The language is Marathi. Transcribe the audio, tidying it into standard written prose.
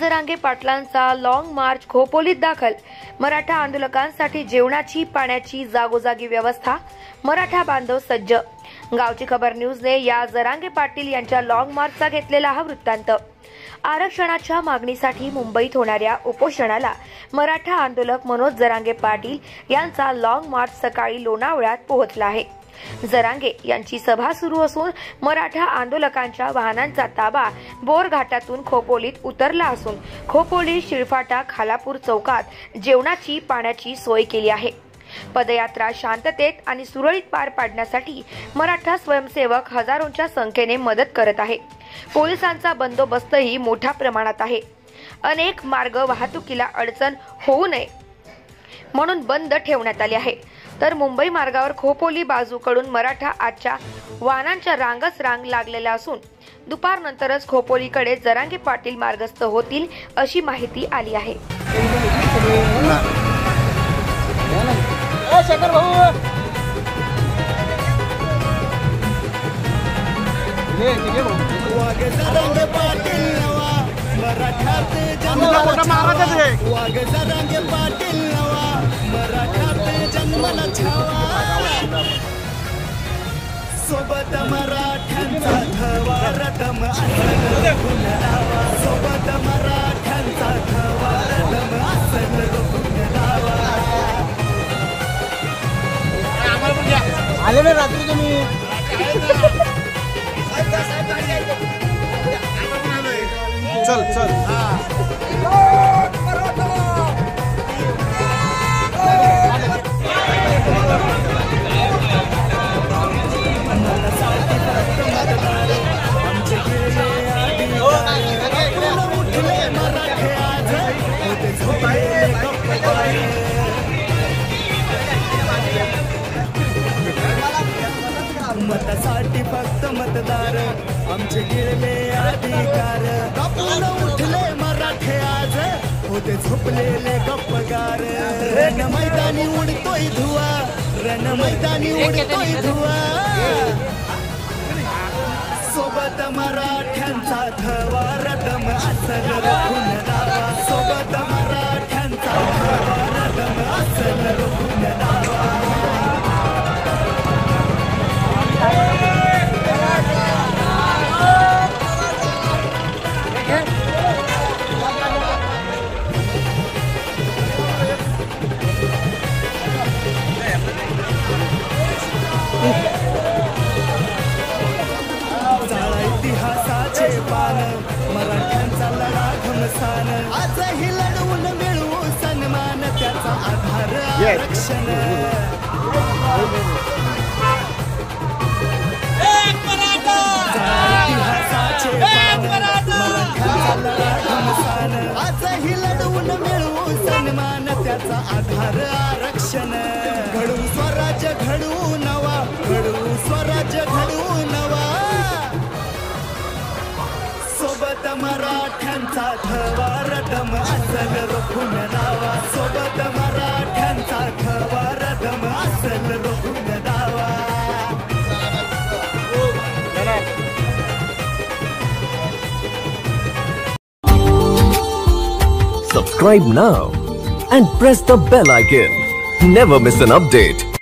जरांगे पाटलांचा लॉंग मार्च खोपोलीत दाखल। मराठा आंदोलकांसाठी जेवणाची पाण्याची जागोजागी व्यवस्था, मराठा बांधव सज्ज। गावची खबर न्यूजने या जरांगे पाटील यांच्या लॉंग मार्चचा घेतलेला हा वृत्तांत। आरक्षणाच्या मागणीसाठी मुंबईत होणाऱ्या उपोषणाला मराठा आंदोलक मनोज जरांगे पाटील यांचा लॉंग मार्च सकाळी लोणावळ्यात पोहोचला आहे। जरांगे यांची सभा सुरू असून मराठा आंदोलकांच्या वाहनांचा ताबा बोरघाटातून खोपोलीत उतरला असून खोपोली, शिळफाटा, खालापूर चौकात जेवणाची पाण्याची सोय केली आहे। पदयात्रा शांततेत आणि सुरळीत पार पाडण्यासाठी मराठा स्वयंसेवक हजारोंच्या संख्येने मदत करत आहे। पोलिसांचा बंदोबस्तही मोठ्या प्रमाणात आहे। अनेक मार्ग वाहतुकीला अडचण होऊ नये म्हणून बंद ठेवण्यात आले आहे। तर मुंबई मार्गावर खोपोली बाजूकडून मराठा आजच्या वाहनांच्या रांगच रांग लागलेल्या असून दुपारनंतरच खोपोलीकडे जरांगे पाटील मार्गस्थ होतील अशी माहिती आली आहे। सोबत मराठ्यांचा धवार दम असल गुणगावा, सोबत मराठ्यांचा धवार दम असल गुणगावा। आले ना रात्री तुम्ही चल चल मतासाठी फक्त मतदार आमचे गिरले अधिकार, कापून उठले मराठे आज होते झोपलेले गप्पगार। रण मैदानी उडतोय धुवा, रण मैदानी उडतोय धुवा, सोबत मराठ्यांचा धवार दम असल गुणगावा, सोबत मराठ्यांचा धवार दम असल गुणगावा। इतिहासाचे पान मराठ्यांचा लढा घमसान, आजही लढवून मिळवू सन्मान, त्याचा आधार आरक्षण। इतिहासाचे पान मराठ्यांचा लढा घमसान, आजही लढवून मिळवू सन्मान, त्याचा आधार आरक्षण। घडू स्वराज्य घडू नवा, घडू स्वराज्य घडू नवा, सोबत मराठ्यांचा धवार दम असल रोखून लावा, सोबत मराठ्यांचा धवार दम असल रोखून लावा। Subscribe now and press the bell icon. Never miss an update.